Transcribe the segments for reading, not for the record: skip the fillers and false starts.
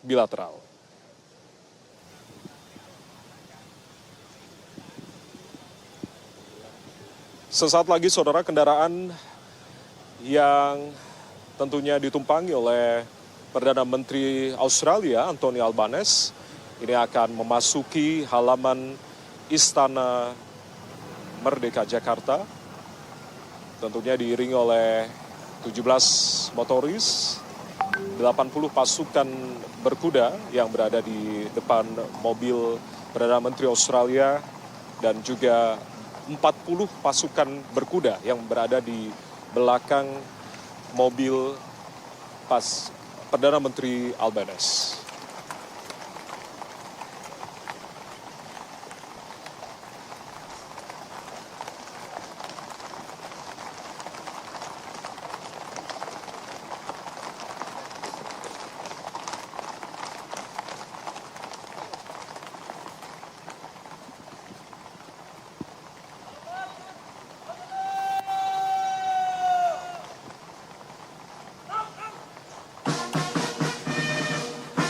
bilateral. Sesaat lagi saudara, kendaraan yang tentunya ditumpangi oleh Perdana Menteri Australia Anthony Albanese ini akan memasuki halaman Istana Merdeka Jakarta, tentunya diiringi oleh 17 motoris, 80 pasukan berkuda yang berada di depan mobil Perdana Menteri Australia dan juga 40 pasukan berkuda yang berada di belakang mobil Perdana Menteri Albanese.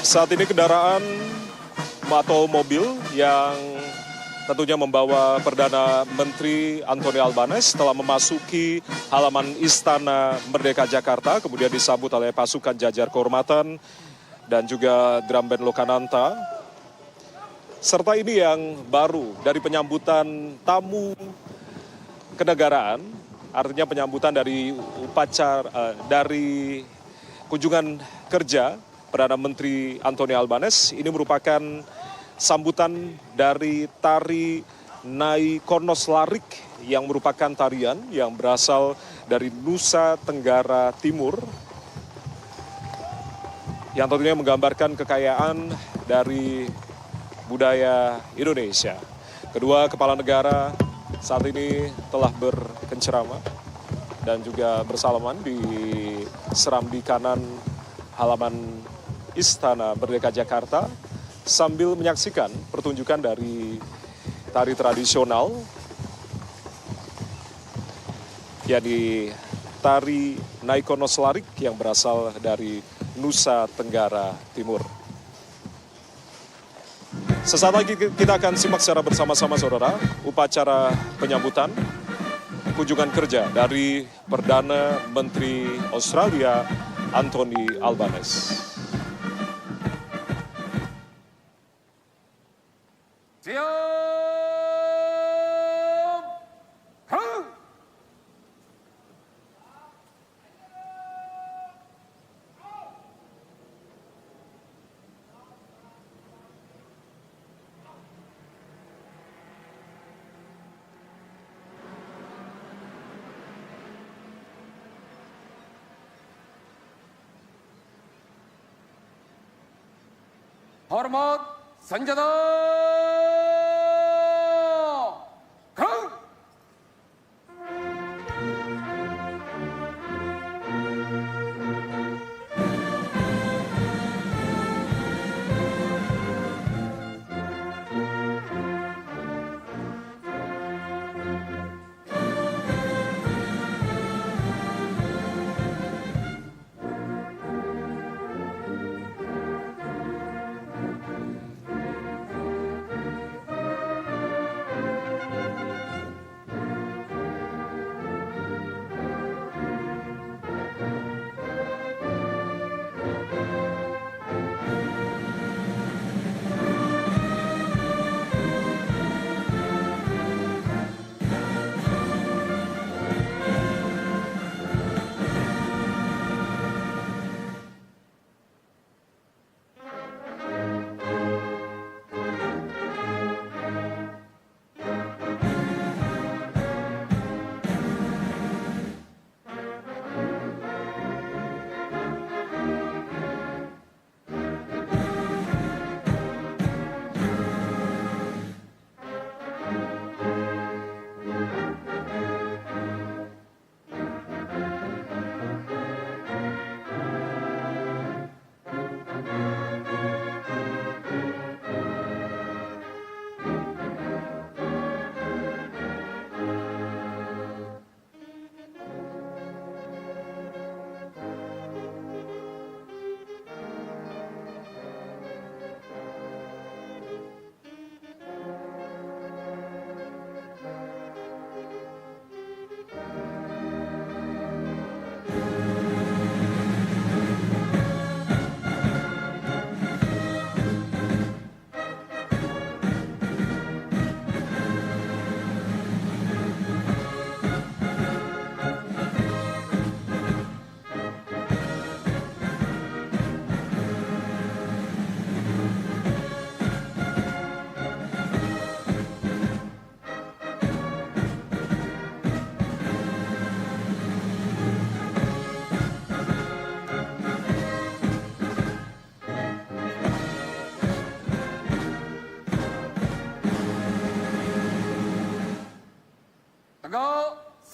Saat ini kendaraan atau mobil yang tentunya membawa Perdana Menteri Anthony Albanese telah memasuki halaman Istana Merdeka Jakarta, kemudian disambut oleh pasukan jajar kehormatan dan juga drum band Lokananta. Serta ini yang baru dari penyambutan tamu kenegaraan, artinya penyambutan dari upacara dari kunjungan kerja Perdana Menteri Anthony Albanese. Ini merupakan sambutan dari tari Nai Kornos Larik yang merupakan tarian yang berasal dari Nusa Tenggara Timur yang tentunya menggambarkan kekayaan dari budaya Indonesia. Kedua kepala negara saat ini telah berkencerama dan juga bersalaman di serambi kanan halaman Istana Merdeka Jakarta sambil menyaksikan pertunjukan dari tari tradisional, yakni tari Nai Kornos Larik yang berasal dari Nusa Tenggara Timur. Sesaat lagi kita akan simak secara bersama-sama saudara upacara penyambutan kunjungan kerja dari Perdana Menteri Australia Anthony Albanese. Hormat senjata, gerak!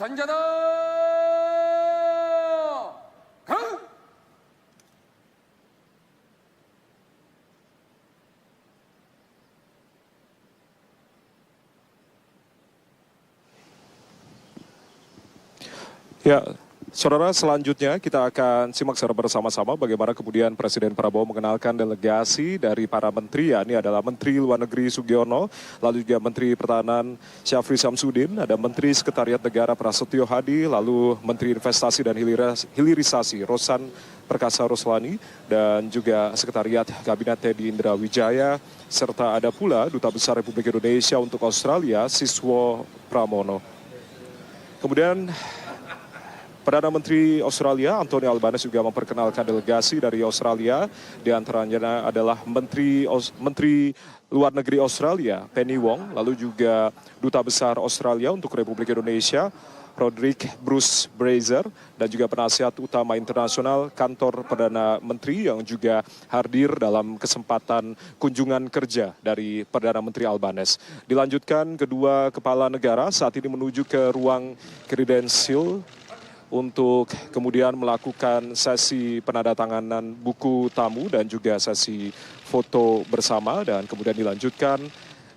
Sanjana, Kang. Ya, saudara, selanjutnya kita akan simak secara bersama-sama bagaimana kemudian Presiden Prabowo mengenalkan delegasi dari para menteri, yakni adalah Menteri Luar Negeri Sugiono, lalu juga Menteri Pertahanan Syafri Samsudin, ada Menteri Sekretariat Negara Prasetyo Hadi, lalu Menteri Investasi dan Hilirisasi Rosan Perkasa Roslani, dan juga Sekretariat Kabinet Teddy Indra Wijaya, serta ada pula Duta Besar Republik Indonesia untuk Australia, Siswo Pramono. Kemudian Perdana Menteri Australia, Anthony Albanese, juga memperkenalkan delegasi dari Australia. Di antaranya adalah Menteri Luar Negeri Australia, Penny Wong, lalu juga Duta Besar Australia untuk Republik Indonesia, Roderick Bruce Brazier, dan juga penasihat utama internasional kantor Perdana Menteri yang juga hadir dalam kesempatan kunjungan kerja dari Perdana Menteri Albanese. Dilanjutkan, kedua kepala negara saat ini menuju ke ruang kredensial untuk kemudian melakukan sesi penandatanganan buku tamu dan juga sesi foto bersama, dan kemudian dilanjutkan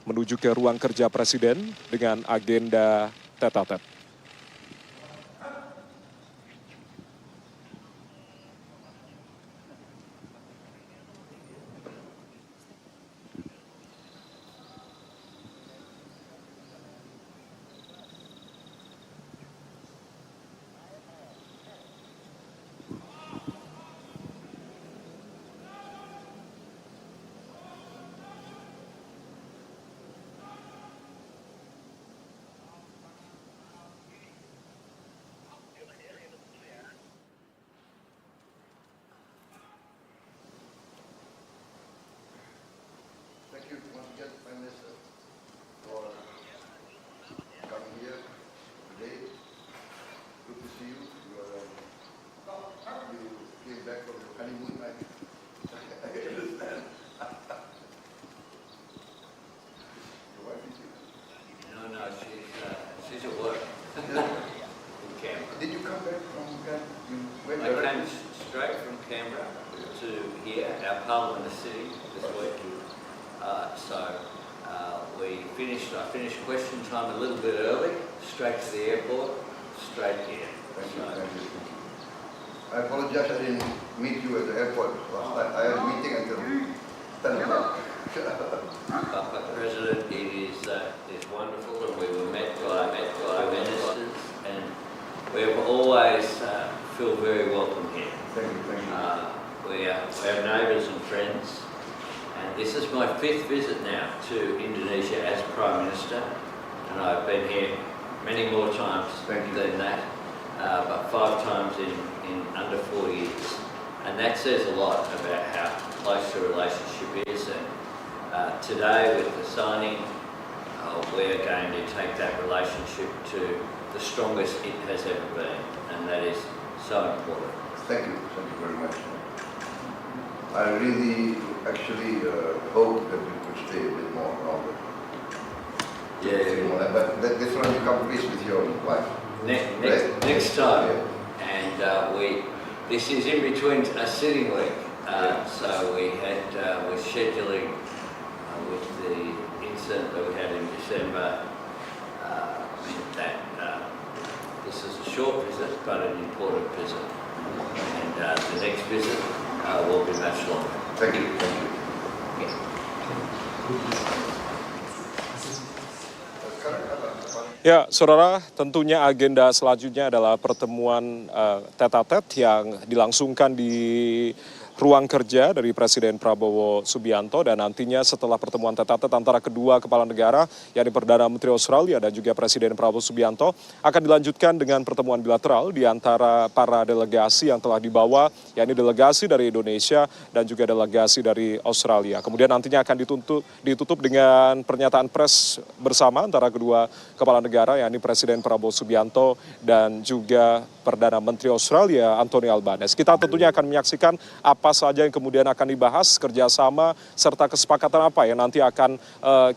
menuju ke ruang kerja Presiden dengan agenda tete-a-tete. Thank you once again, Prime Minister, for coming here today. Good to see you. You came back from your honeymoon, I understand. Your wife is here. No, she's at work in Canberra. Did you come back from Canberra? You went I there? came straight from Canberra to here, our Parliament City, this week. I finished question time a little bit early, straight to the airport, straight here. Thank you, thank you. I apologize I didn't meet you at the airport last night. I had a meeting until 10 o'clock. But President, it's wonderful, and we were met by ministers, and we've always feel very welcome here. Thank you, thank you. We have neighbours and friends, and this is my 5th visit now to Indonesia as Prime Minister, and I've been here many more times Thank you. than that, but 5 times in under 4 years. And that says a lot about how close the relationship is, and today with the signing, we're going to take that relationship to the strongest it has ever been, and that is so important. Thank you very much. I really actually hope that we could stay a bit more longer. Yeah. But this one you come please with your wife. Next time, and this is in between a sitting week, so we're scheduling with the incident that we had in December, that this is a short visit but an important visit, and the next visit will be much longer. Thank you. Thank you. Ya, saudara, tentunya agenda selanjutnya adalah pertemuan tete-a-tete yang dilangsungkan di ruang kerja dari Presiden Prabowo Subianto, dan nantinya setelah pertemuan tete-a-tete antara kedua kepala negara, yakni Perdana Menteri Australia dan juga Presiden Prabowo Subianto, akan dilanjutkan dengan pertemuan bilateral di antara para delegasi yang telah dibawa, yakni delegasi dari Indonesia dan juga delegasi dari Australia. Kemudian nantinya akan ditutup dengan pernyataan pers bersama antara kedua kepala negara, yakni Presiden Prabowo Subianto dan juga Perdana Menteri Australia Anthony Albanese. Kita tentunya akan menyaksikan apa saja yang kemudian akan dibahas, kerjasama, serta kesepakatan apa yang nanti akan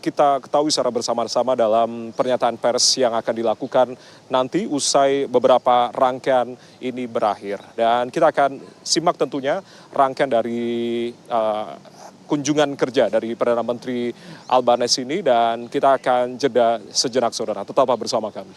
kita ketahui secara bersama-sama dalam pernyataan pers yang akan dilakukan nanti usai beberapa rangkaian ini berakhir. Dan kita akan simak tentunya rangkaian dari kunjungan kerja dari Perdana Menteri Albanese ini, dan kita akan jeda sejenak, saudara. Tetaplah bersama kami.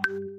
you.